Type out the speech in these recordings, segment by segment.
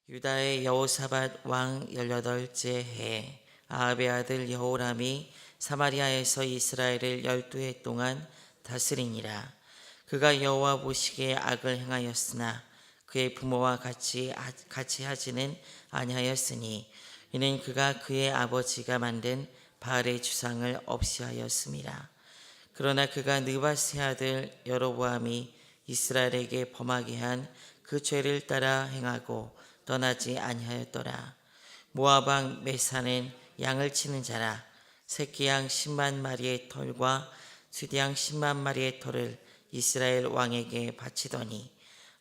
유다의 여호사밧 왕 18째 해 아합의 아들 여호람이 사마리아에서 이스라엘을 12해 동안 다스리니라. 그가 여호와 보시기에 악을 행하였으나 그의 부모와 같이 하지는 아니하였으니 이는 그가 그의 아버지가 만든 바알의 주상을 없이 하였음이라. 그러나 그가 느밧의 아들 여로보암이 이스라엘에게 범하게 한 그 죄를 따라 행하고 떠나지 아니하였더라. 모압 왕 메사는 양을 치는 자라. 새끼 양 10만 마리의 털과 숫양 10만 마리의 털을 이스라엘 왕에게 바치더니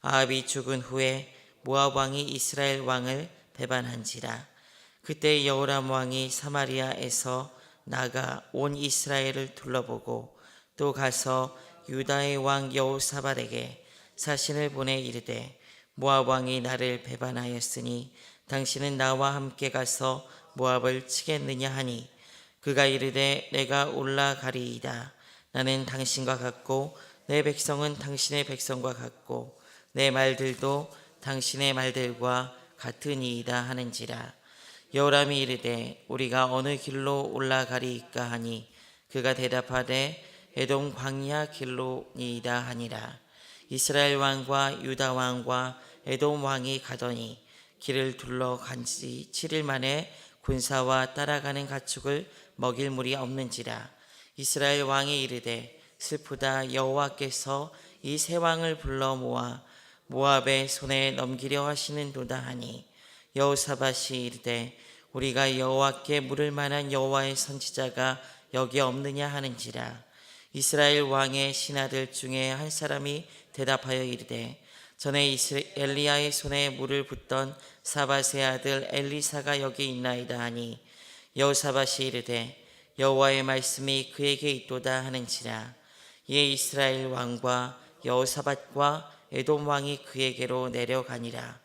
아합이 죽은 후에 모압 왕이 이스라엘 왕을 배반한지라. 그때 여호람 왕이 사마리아에서 나가 온 이스라엘을 둘러보고 또 가서 유다의 왕 여호사밧에게 사신을 보내 이르되 모압 왕이 나를 배반하였으니 당신은 나와 함께 가서 모압을 치겠느냐 하니 그가 이르되 내가 올라가리이다. 나는 당신과 같고 내 백성은 당신의 백성과 같고 내 말들도 당신의 말들과 같으니이다 하는지라. 여호람이 이르되 우리가 어느 길로 올라가리이까 하니 그가 대답하되 에돔 광야 길로니이다 하니라. 이스라엘 왕과 유다 왕과 에돔 왕이 가더니 길을 둘러간 지 7일 만에 군사와 따라가는 가축을 먹일 물이 없는지라. 이스라엘 왕이 이르되 슬프다. 여호와께서 이 세 왕을 불러 모아 모압의 손에 넘기려 하시는도다 하니 여호사밧이 이르되 우리가 여호와께 물을 만한 여호와의 선지자가 여기 없느냐 하는지라. 이스라엘 왕의 신하들 중에 한 사람이 대답하여 이르되 전에 엘리야의 손에 물을 붓던 사밧의 아들 엘리사가 여기 있나이다 하니 여호사밧이 이르되 여호와의 말씀이 그에게 있도다 하는지라. 이에 이스라엘 왕과 여호사밧과 에돔 왕이 그에게로 내려가니라.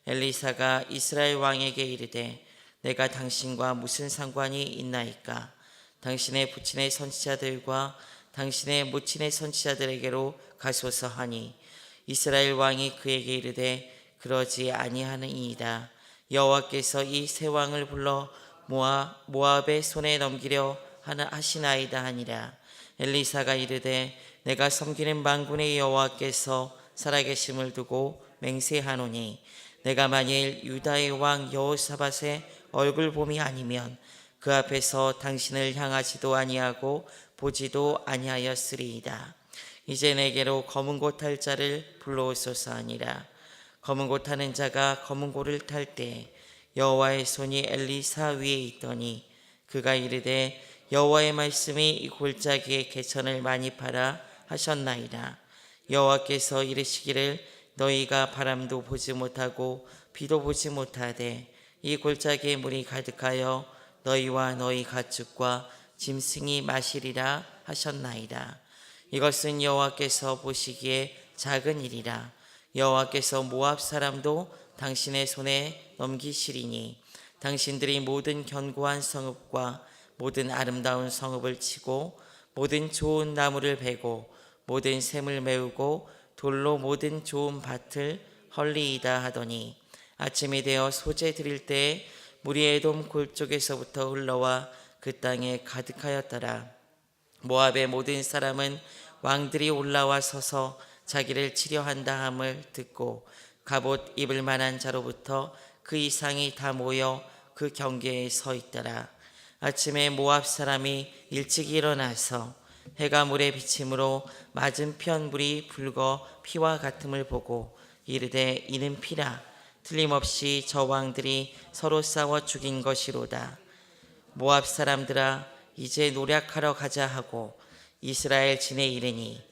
엘리사가 이스라엘 왕에게 이르되 내가 당신과 무슨 상관이 있나이까? 당신의 부친의 선지자들과 당신의 모친의 선지자들에게로 가소서 하니 이스라엘 왕이 그에게 이르되 그러지 아니하느니이다. 여호와께서 이 세 왕을 불러 모압의 손에 넘기려 하시나이다 하니라. 엘리사가 이르되 내가 섬기는 만군의 여호와께서 살아계심을 두고 맹세하노니 내가 만일 유다의 왕 여호사밧의 얼굴봄이 아니면 그 앞에서 당신을 향하지도 아니하고 보지도 아니하였으리이다. 이제 내게로 검은 고 탈 자를 불러오소서 하니라. 검은 고 타는 자가 검은 고를 탈 때 여호와의 손이 엘리사 위에 있더니 그가 이르되 여호와의 말씀이 이 골짜기에 개천을 많이 팔아 하셨나이다. 여호와께서 이르시기를 너희가 바람도 보지 못하고 비도 보지 못하되 이 골짜기에 물이 가득하여 너희와 너희 가축과 짐승이 마시리라 하셨나이다. 이것은 여호와께서 보시기에 작은 일이라. 여호와께서 모압 사람도 당신의 손에 넘기시리니 당신들이 모든 견고한 성읍과 모든 아름다운 성읍을 치고 모든 좋은 나무를 베고 모든 샘을 메우고 돌로 모든 좋은 밭을 헐리이다 하더니 아침이 되어 소재 드릴 때에 물이 에돔 골쪽에서부터 흘러와 그 땅에 가득하였더라. 모압의 모든 사람은 왕들이 올라와 서서 자기를 치려 한다 함을 듣고 갑옷 입을 만한 자로부터 그 이상이 다 모여 그 경계에 서 있더라. 아침에 모압 사람이 일찍 일어나서 해가 물에 비침으로 맞은편 물이 붉어 피와 같음을 보고 이르되 이는 피라. 틀림없이 저 왕들이 서로 싸워 죽인 것이로다. 모압 사람들아 이제 노략하러 가자 하고 이스라엘 진에 이르니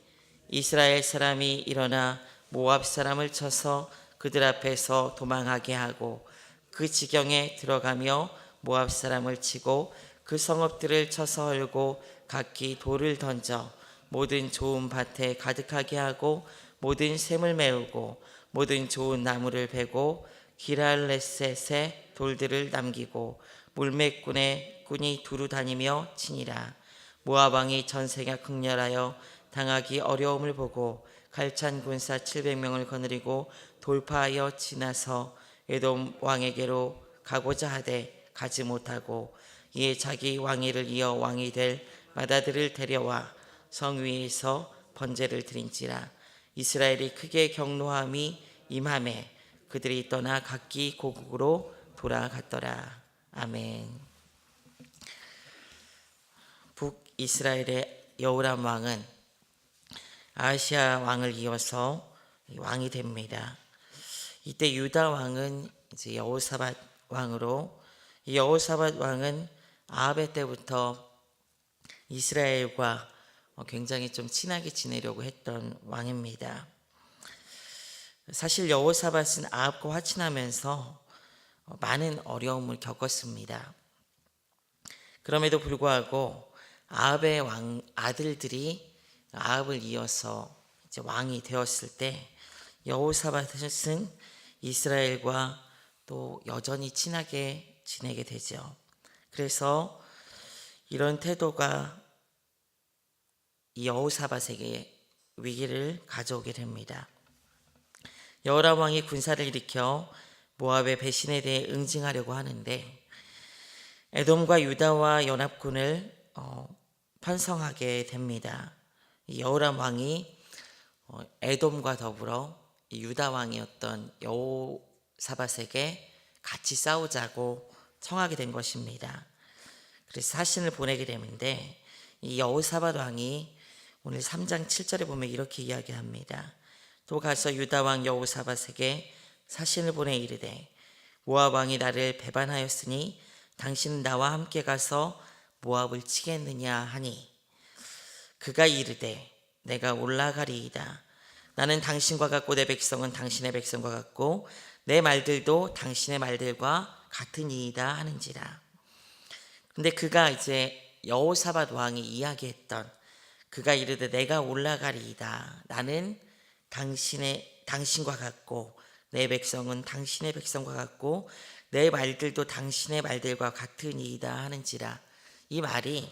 이스라엘 사람이 일어나 모압 사람을 쳐서 그들 앞에서 도망하게 하고 그 지경에 들어가며 모압 사람을 치고 그 성읍들을 쳐서 헐고 각기 돌을 던져 모든 좋은 밭에 가득하게 하고 모든 샘을 메우고 모든 좋은 나무를 베고 기랄레셋에 돌들을 남기고 물매꾼의 꾼이 두루 다니며 치니라. 모압 왕이 전세가 극렬하여 당하기 어려움을 보고 칼찬 군사 700명을 거느리고 돌파하여 지나서 에돔 왕에게로 가고자 하되 가지 못하고 이에 자기 왕위를 이어 왕이 될 맏아들을 데려와 성 위에서 번제를 드린지라. 이스라엘이 크게 경노함이 임하매 그들이 떠나 각기 고국으로 돌아갔더라. 아멘. 북이스라엘의 여호람 왕은 아하시아 왕을 이어서 왕이 됩니다. 이때 유다 왕은 이제 여호사밧 왕으로, 이 여호사밧 왕은 아합의 때부터 이스라엘과 굉장히 좀 친하게 지내려고 했던 왕입니다. 사실 여호사밧은 아합과 화친하면서 많은 어려움을 겪었습니다. 그럼에도 불구하고 아합의 아들들이 아합을 이어서 이제 왕이 되었을 때 여호사밧은 이스라엘과 또 여전히 친하게 지내게 되죠. 그래서 이런 태도가 이 여호사밧에게 위기를 가져오게 됩니다. 여호람 왕이 군사를 일으켜 모압의 배신에 대해 응징하려고 하는데 에돔과 유다와 연합군을 편성하게 됩니다. 이 여호람 왕이 에돔과 더불어 유다 왕이었던 여호사밧에게 같이 싸우자고 청하게 된 것입니다. 그래서 사신을 보내게 되는데 이 여호사밧 왕이 오늘 3장 7절에 보면 이렇게 이야기합니다. 또 가서 유다 왕 여호사밧에게 사신을 보내 이르되 모압 왕이 나를 배반하였으니 당신은 나와 함께 가서 모압을 치겠느냐 하니 그가 이르되 내가 올라가리이다. 나는 당신과 같고 내 백성은 당신의 백성과 같고 내 말들도 당신의 말들과 같으니이다 하는지라. 근데 그가 이제 여호사밧 왕이 이야기했던, 그가 이르되 내가 올라가리이다. 나는 당신과 같고 내 백성은 당신의 백성과 같고 내 말들도 당신의 말들과 같으니이다 하는지라. 이 말이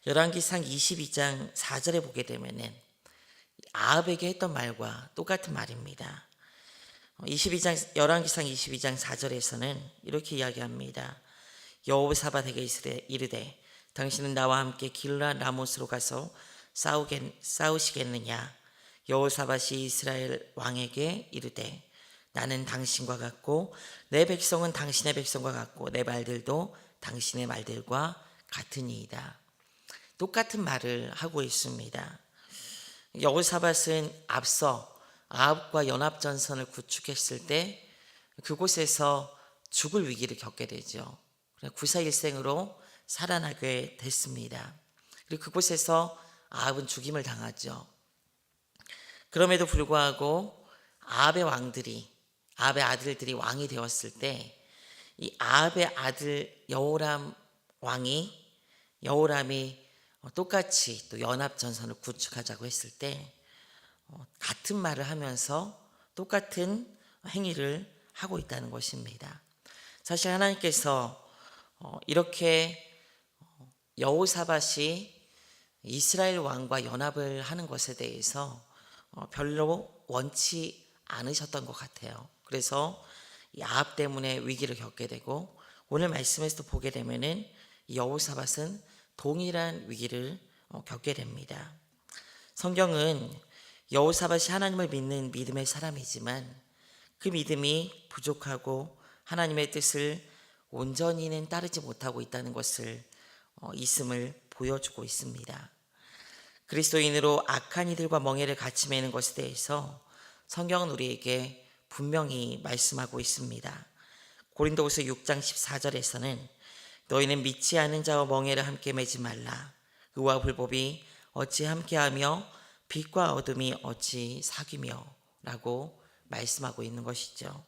열왕기상 22장 4절에 보게 되면은 아합에게 했던 말과 똑같은 말입니다. 열왕기상 22장 4절에서는 이렇게 이야기합니다. 여호사밧에게 이르되 당신은 나와 함께 길르앗 라못으로 가서 싸우시겠느냐. 여호사밧이 이스라엘 왕에게 이르되 나는 당신과 같고 내 백성은 당신의 백성과 같고 내 말들도 당신의 말들과 같으니이다. 똑같은 말을 하고 있습니다. 여호사밧은 앞서 아합과 연합전선을 구축했을 때 그곳에서 죽을 위기를 겪게 되죠. 구사일생으로 살아나게 됐습니다. 그리고 그곳에서 아합은 죽임을 당하죠. 그럼에도 불구하고 아합의 아들들이 왕이 되었을 때 이 아합의 아들 여호람이 똑같이 또 연합전선을 구축하자고 했을 때 같은 말을 하면서 똑같은 행위를 하고 있다는 것입니다. 사실 하나님께서 이렇게 여호사밧이 이스라엘 왕과 연합을 하는 것에 대해서 별로 원치 않으셨던 것 같아요. 그래서 이 아합 때문에 위기를 겪게 되고 오늘 말씀에서도 보게 되면은 여호사밧은 동일한 위기를 겪게 됩니다. 성경은 여호사밧이 하나님을 믿는 믿음의 사람이지만 그 믿음이 부족하고 하나님의 뜻을 온전히는 따르지 못하고 있다는 것을 있음을 보여주고 있습니다. 그리스도인으로 악한 이들과 멍에를 같이 매는 것에 대해서 성경은 우리에게 분명히 말씀하고 있습니다. 고린도후서 6장 14절에서는 너희는 믿지 않은 자와 멍에를 함께 매지 말라. 의와 불법이 어찌 함께하며 빛과 어둠이 어찌 사귀며 라고 말씀하고 있는 것이죠.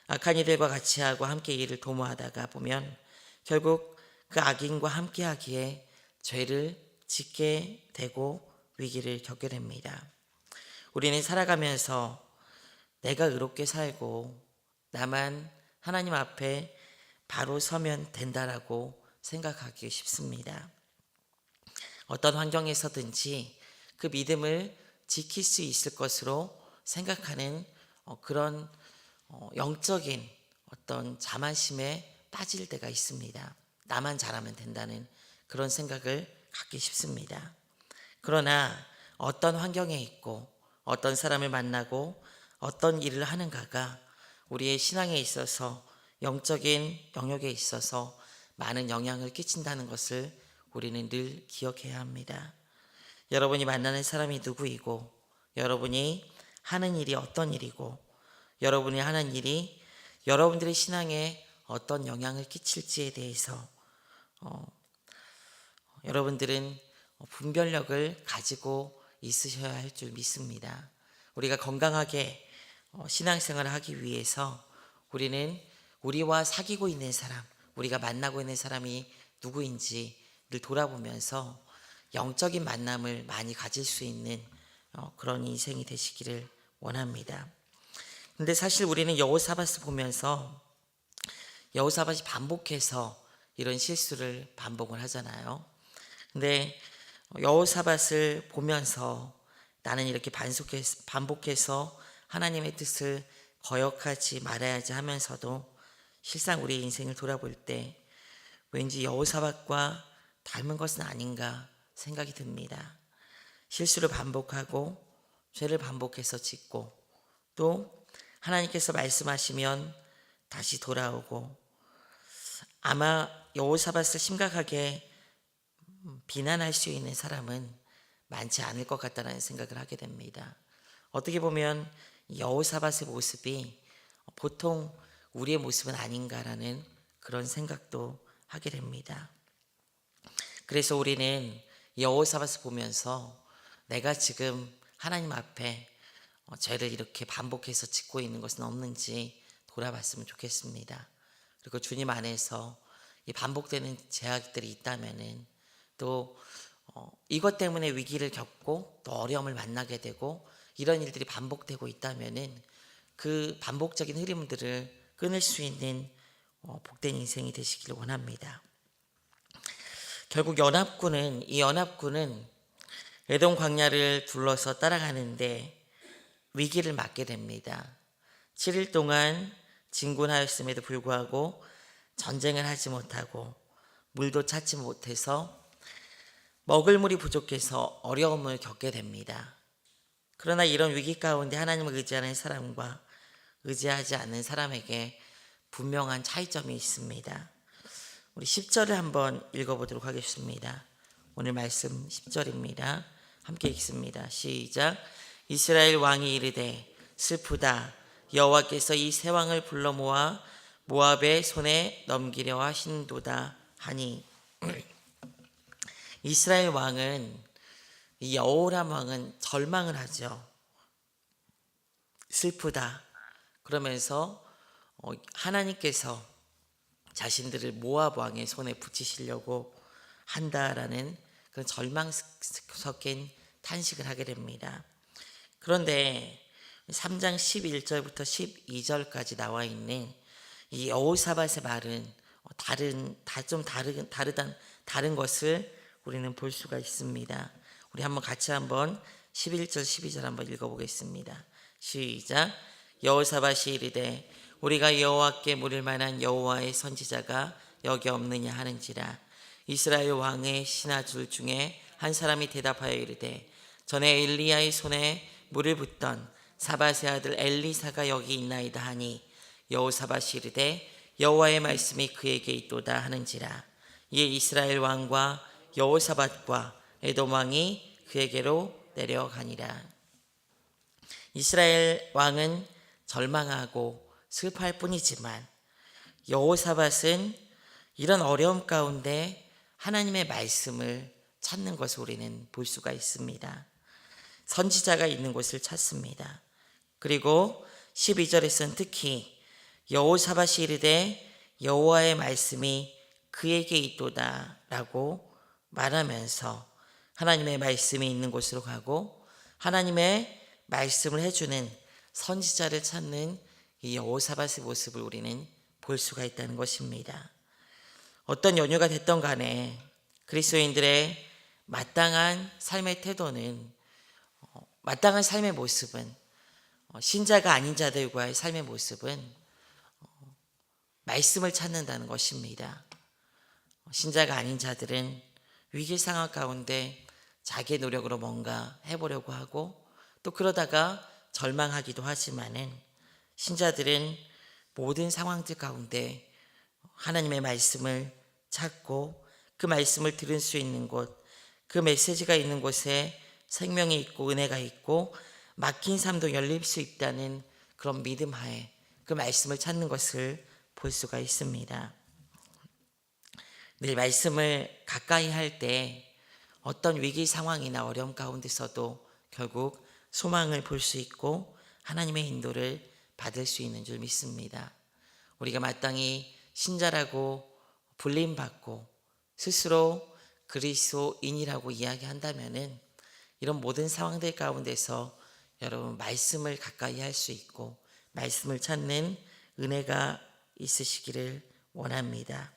악한 이들과 같이 하고 함께 일을 도모하다가 보면 결국 그 악인과 함께 하기에 죄를 짓게 되고 위기를 겪게 됩니다. 우리는 살아가면서 내가 의롭게 살고 나만 하나님 앞에 바로 서면 된다라고 생각하기 쉽습니다. 어떤 환경에서든지 그 믿음을 지킬 수 있을 것으로 생각하는 그런 영적인 어떤 자만심에 빠질 때가 있습니다. 나만 잘하면 된다는 그런 생각을 갖기 쉽습니다. 그러나 어떤 환경에 있고 어떤 사람을 만나고 어떤 일을 하는가가 우리의 신앙에 있어서 영적인 영역에 있어서 많은 영향을 끼친다는 것을 우리는 늘 기억해야 합니다. 여러분이 만나는 사람이 누구이고 여러분이 하는 일이 어떤 일이고 여러분이 하는 일이 여러분들의 신앙에 어떤 영향을 끼칠지에 대해서 여러분들은 분별력을 가지고 있으셔야 할 줄 믿습니다. 우리가 건강하게 신앙생활을 하기 위해서 우리는 우리와 사귀고 있는 사람, 우리가 만나고 있는 사람이 누구인지 늘 돌아보면서 영적인 만남을 많이 가질 수 있는 그런 인생이 되시기를 원합니다. 근데 사실 우리는 여호사밧을 보면서 여호사밧이 반복해서 이런 실수를 반복을 하잖아요. 근데 여호사밧을 보면서 나는 이렇게 반복해서 하나님의 뜻을 거역하지 말아야지 하면서도 실상 우리의 인생을 돌아볼 때 왠지 여호사밧과 닮은 것은 아닌가 생각이 듭니다. 실수를 반복하고 죄를 반복해서 짓고 또 하나님께서 말씀하시면 다시 돌아오고 아마 여호사밧을 심각하게 비난할 수 있는 사람은 많지 않을 것 같다는 생각을 하게 됩니다. 어떻게 보면 여호사밧의 모습이 보통 우리의 모습은 아닌가라는 그런 생각도 하게 됩니다. 그래서 우리는 여호사밧을 보면서 내가 지금 하나님 앞에 죄를 이렇게 반복해서 짓고 있는 것은 없는지 돌아봤으면 좋겠습니다. 그리고 주님 안에서 이 반복되는 죄악들이 있다면은 또 이것 때문에 위기를 겪고 또 어려움을 만나게 되고 이런 일들이 반복되고 있다면은 그 반복적인 흐름들을 끊을 수 있는 복된 인생이 되시기를 원합니다. 결국 이 연합군은 에돔 광야를 둘러서 따라가는데 위기를 맞게 됩니다. 7일 동안 진군하였음에도 불구하고 전쟁을 하지 못하고 물도 찾지 못해서 먹을 물이 부족해서 어려움을 겪게 됩니다. 그러나 이런 위기 가운데 하나님을 의지하는 사람과 의지하지 않는 사람에게 분명한 차이점이 있습니다. 우리 10절을 한번 읽어보도록 하겠습니다. 오늘 말씀 10절입니다. 함께 읽습니다. 시작. 이스라엘 왕이 이르되 슬프다. 여호와께서 이 세 왕을 불러 모아 모압의 손에 넘기려 하신도다 하니 이스라엘 왕은 이 여호람 왕은 절망을 하죠. 슬프다. 그러면서 하나님께서 자신들을 모압 왕의 손에 붙이시려고 한다라는 그런 절망 섞인 탄식을 하게 됩니다. 그런데 3장 11절부터 12절까지 나와 있는 이 여호사밧의 말은 다른 것을 우리는 볼 수가 있습니다. 우리 같이 한번 11절 12절 한번 읽어보겠습니다. 시작. 여호사밧이 이르되 우리가 여호와께 물을 만한 여호와의 선지자가 여기 없느냐 하는지라. 이스라엘 왕의 신하들 중에 한 사람이 대답하여 이르되 전에 엘리야의 손에 물을 붓던 사밧의 아들 엘리사가 여기 있나이다 하니 여호사밧이 이르되 여호와의 말씀이 그에게 있도다 하는지라. 이에 이스라엘 왕과 여호사밧과 에돔 왕이 그에게로 내려가니라. 이스라엘 왕은 절망하고 슬퍼할 뿐이지만 여호사밧은 이런 어려움 가운데 하나님의 말씀을 찾는 것을 우리는 볼 수가 있습니다. 선지자가 있는 곳을 찾습니다. 그리고 12절에서는 특히 여호사밧이 이르되 여호와의 말씀이 그에게 있도다 라고 말하면서 하나님의 말씀이 있는 곳으로 가고 하나님의 말씀을 해주는 선지자를 찾는 이 여호사밧의 모습을 우리는 볼 수가 있다는 것입니다. 어떤 연유가 됐던 간에 그리스도인들의 마땅한 삶의 태도는 마땅한 삶의 모습은 신자가 아닌 자들과의 삶의 모습은 말씀을 찾는다는 것입니다. 신자가 아닌 자들은 위기 상황 가운데 자기의 노력으로 뭔가 해보려고 하고 또 그러다가 절망하기도 하지만은 신자들은 모든 상황들 가운데 하나님의 말씀을 찾고 그 말씀을 들을 수 있는 곳, 그 메시지가 있는 곳에 생명이 있고 은혜가 있고 막힌 삶도 열릴 수 있다는 그런 믿음 하에 그 말씀을 찾는 것을 볼 수가 있습니다. 늘 말씀을 가까이 할 때 어떤 위기 상황이나 어려움 가운데서도 결국 소망을 볼 수 있고 하나님의 인도를 받을 수 있는 줄 믿습니다. 우리가 마땅히 신자라고 불림받고 스스로 그리스도인이라고 이야기한다면은 이런 모든 상황들 가운데서 여러분 말씀을 가까이 할 수 있고 말씀을 찾는 은혜가 있으시기를 원합니다.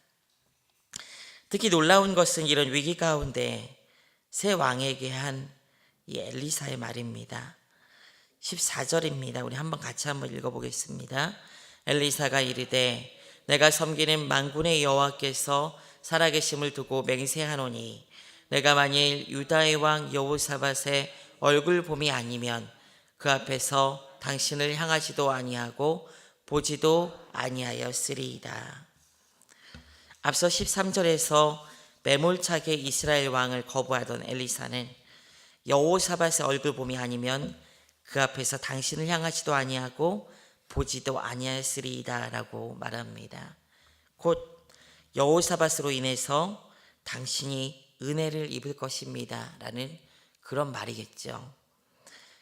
특히 놀라운 것은 이런 위기 가운데 새 왕에게 한 이 엘리사의 말입니다. 14절입니다. 우리 같이 한번 읽어보겠습니다. 엘리사가 이르되 내가 섬기는 만군의 여호와께서 살아계심을 두고 맹세하노니 내가 만일 유다의 왕 여호사밧의 얼굴 봄이 아니면 그 앞에서 당신을 향하지도 아니하고 보지도 아니하였으리이다. 앞서 13절에서 매몰차게 이스라엘 왕을 거부하던 엘리사는 여호사밧의 얼굴 봄이 아니면 그 앞에서 당신을 향하지도 아니하고 보지도 아니하였으리이다 라고 말합니다. 곧 여호사밧으로 인해서 당신이 은혜를 입을 것입니다 라는 그런 말이겠죠.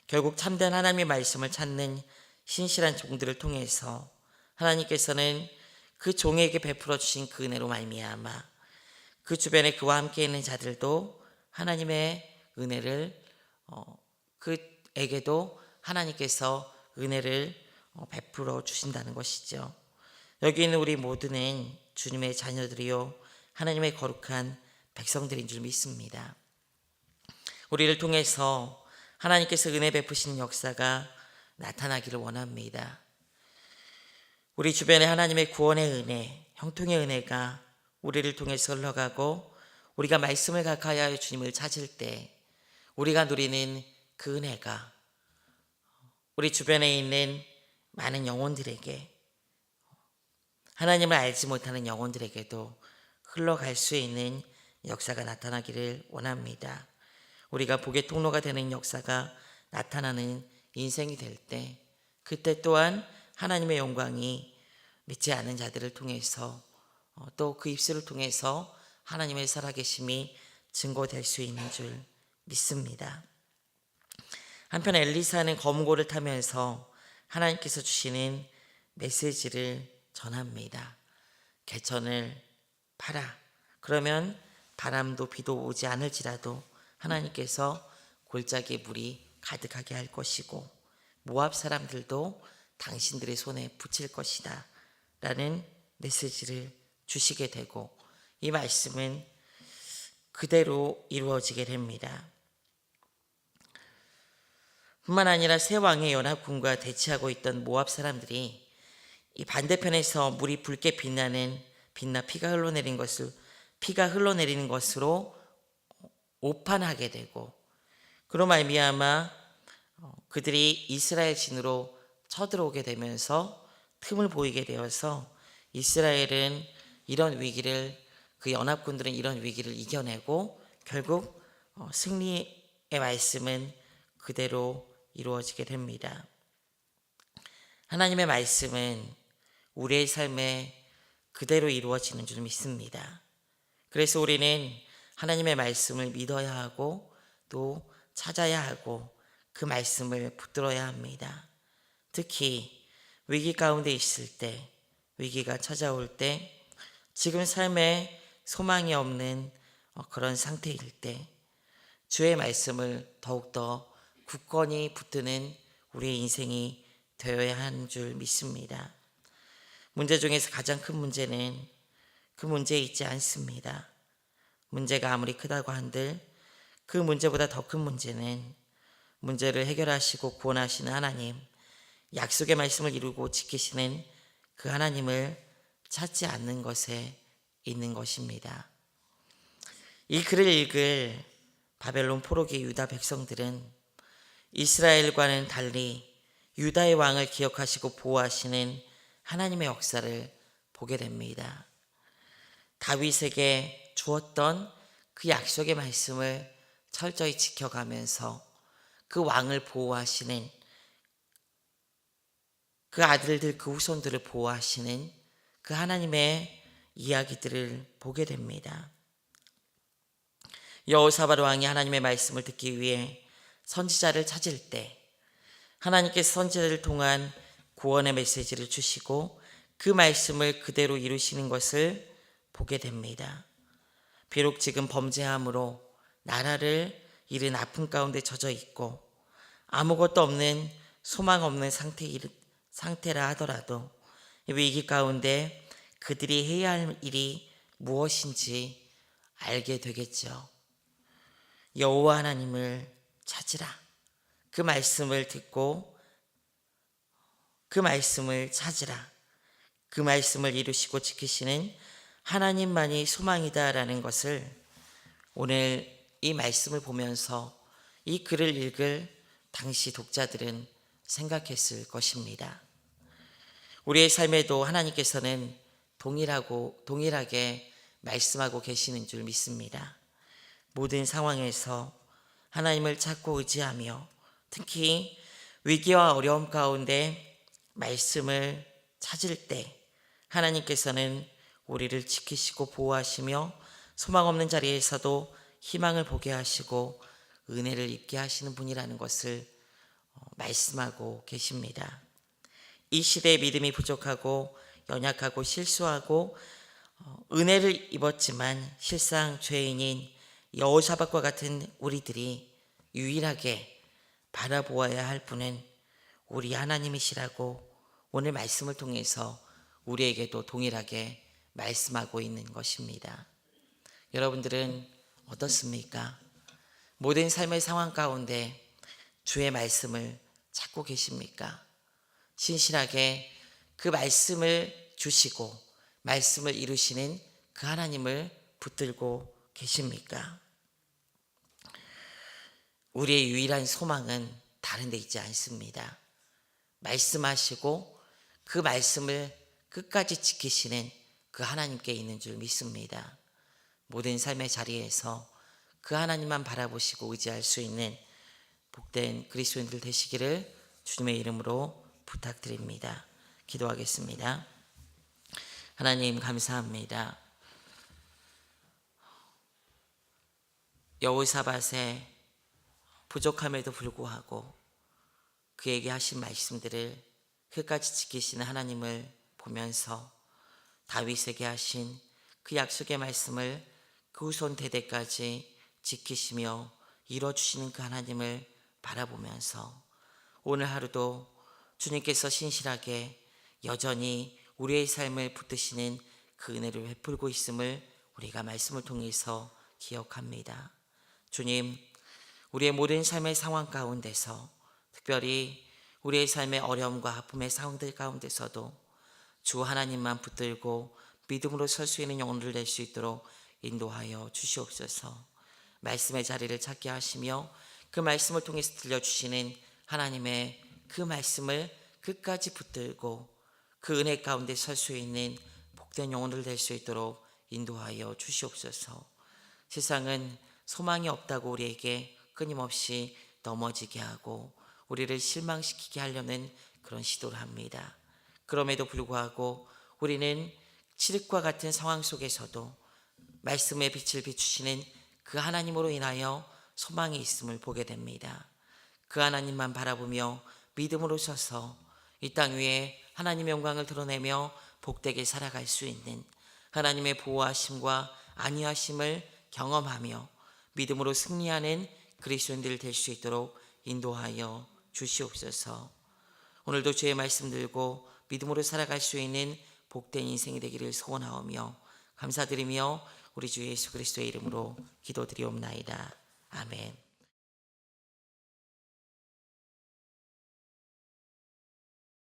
결국 참된 하나님의 말씀을 찾는 신실한 종들을 통해서 하나님께서는 그 종에게 베풀어 주신 그 은혜로 말미암아 그 주변에 그와 함께 있는 자들도 하나님의 은혜를 그에게도 하나님께서 은혜를 베풀어 주신다는 것이죠. 여기 있는 우리 모두는 주님의 자녀들이요 하나님의 거룩한 백성들인 줄 믿습니다. 우리를 통해서 하나님께서 은혜 베푸시는 역사가 나타나기를 원합니다. 우리 주변에 하나님의 구원의 은혜, 형통의 은혜가 우리를 통해서 흘러가고 우리가 말씀을 가까이 하여 주님을 찾을 때 우리가 누리는 그 은혜가 우리 주변에 있는 많은 영혼들에게 하나님을 알지 못하는 영혼들에게도 흘러갈 수 있는 역사가 나타나기를 원합니다. 우리가 복의 통로가 되는 역사가 나타나는 인생이 될 때 그때 또한 하나님의 영광이 믿지 않은 자들을 통해서 또 그 입술을 통해서 하나님의 살아계심이 증거될 수 있는 줄 믿습니다. 한편 엘리사는 검고를 타면서 하나님께서 주시는 메시지를 전합니다. 개천을 파라. 그러면 바람도 비도 오지 않을지라도 하나님께서 골짜기에 물이 가득하게 할 것이고 모압 사람들도 당신들의 손에 붙일 것이다 라는 메시지를 주시게 되고 이 말씀은 그대로 이루어지게 됩니다. 뿐만 아니라 새 왕의 연합군과 대치하고 있던 모압 사람들이 이 반대편에서 물이 붉게 빛나 피가 흘러내리는 것으로 오판하게 되고 그로 말미암아 그들이 이스라엘 진으로 쳐들어오게 되면서 틈을 보이게 되어서 이스라엘은 그 연합군들은 이런 위기를 이겨내고 결국 승리의 말씀은 그대로 이루어지게 됩니다. 하나님의 말씀은 우리의 삶에 그대로 이루어지는 줄 믿습니다. 그래서 우리는 하나님의 말씀을 믿어야 하고 또 찾아야 하고 그 말씀을 붙들어야 합니다. 특히 위기 가운데 있을 때, 위기가 찾아올 때, 지금 삶에 소망이 없는 그런 상태일 때 주의 말씀을 더욱더 굳건히 붙드는 우리의 인생이 되어야 하는 줄 믿습니다. 문제 중에서 가장 큰 문제는 그 문제에 있지 않습니다. 문제가 아무리 크다고 한들 그 문제보다 더 큰 문제는 문제를 해결하시고 구원하시는 하나님, 약속의 말씀을 이루고 지키시는 그 하나님을 찾지 않는 것에 있는 것입니다. 이 글을 읽을 바벨론 포로기 유다 백성들은 이스라엘과는 달리 유다의 왕을 기억하시고 보호하시는 하나님의 역사를 보게 됩니다. 다윗에게 주었던 그 약속의 말씀을 철저히 지켜가면서 그 왕을 보호하시는, 그 아들들, 그 후손들을 보호하시는 그 하나님의 이야기들을 보게 됩니다. 여호사밧 왕이 하나님의 말씀을 듣기 위해 선지자를 찾을 때 하나님께서 선지자를 통한 구원의 메시지를 주시고 그 말씀을 그대로 이루시는 것을 보게 됩니다. 비록 지금 범죄함으로 나라를 잃은 아픔 가운데 젖어 있고 아무것도 없는, 소망 없는 상태라 하더라도 위기 가운데 그들이 해야 할 일이 무엇인지 알게 되겠죠. 여호와 하나님을 찾으라. 그 말씀을 듣고 그 말씀을 찾으라. 그 말씀을 이루시고 지키시는 하나님만이 소망이다라는 것을 오늘 이 말씀을 보면서 이 글을 읽을 당시 독자들은 생각했을 것입니다. 우리의 삶에도 하나님께서는 동일하게 말씀하고 계시는 줄 믿습니다. 모든 상황에서 하나님을 찾고 의지하며 특히 위기와 어려움 가운데 말씀을 찾을 때 하나님께서는 우리를 지키시고 보호하시며 소망 없는 자리에서도 희망을 보게 하시고 은혜를 입게 하시는 분이라는 것을 말씀하고 계십니다. 이 시대에 믿음이 부족하고 연약하고 실수하고 은혜를 입었지만 실상 죄인인 여호사밧과 같은 우리들이 유일하게 바라보아야 할 분은 우리 하나님이시라고 오늘 말씀을 통해서 우리에게도 동일하게 말씀하고 있는 것입니다. 여러분들은 어떻습니까? 모든 삶의 상황 가운데 주의 말씀을 찾고 계십니까? 신실하게 그 말씀을 주시고 말씀을 이루시는 그 하나님을 붙들고 계십니까? 우리의 유일한 소망은 다른 데 있지 않습니다. 말씀하시고 그 말씀을 끝까지 지키시는 그 하나님께 있는 줄 믿습니다. 모든 삶의 자리에서 그 하나님만 바라보시고 의지할 수 있는 복된 그리스도인들 되시기를 주님의 이름으로 부탁드립니다. 기도하겠습니다. 하나님 감사합니다. 여호사밧의 부족함에도 불구하고 그에게 하신 말씀들을 끝까지 지키시는 하나님을 보면서 다윗에게 하신 그 약속의 말씀을 그 후손 대대까지 지키시며 이뤄주시는 그 하나님을 바라보면서 오늘 하루도 주님께서 신실하게 여전히 우리의 삶을 붙드시는 그 은혜를 베풀고 있음을 우리가 말씀을 통해서 기억합니다. 주님, 우리의 모든 삶의 상황 가운데서 특별히 우리의 삶의 어려움과 아픔의 상황들 가운데서도 주 하나님만 붙들고 믿음으로 설 수 있는 영혼을 낼 수 있도록 인도하여 주시옵소서. 말씀의 자리를 찾게 하시며 그 말씀을 통해서 들려주시는 하나님의 그 말씀을 끝까지 붙들고 그 은혜 가운데 설 수 있는 복된 영혼을 낼 수 있도록 인도하여 주시옵소서. 세상은 소망이 없다고 우리에게 끊임없이 넘어지게 하고 우리를 실망시키게 하려는 그런 시도를 합니다. 그럼에도 불구하고 우리는 칠흑과 같은 상황 속에서도 말씀의 빛을 비추시는 그 하나님으로 인하여 소망이 있음을 보게 됩니다. 그 하나님만 바라보며 믿음으로 서서 이 땅 위에 하나님의 영광을 드러내며 복되게 살아갈 수 있는 하나님의 보호하심과 안위하심을 경험하며 믿음으로 승리하는 그리스도인들 될 수 있도록 인도하여 주시옵소서. 오늘도 주의 말씀 들고 믿음으로 살아갈 수 있는 복된 인생이 되기를 소원하오며 감사드리며 우리 주 예수 그리스도의 이름으로 기도드리옵나이다. 아멘.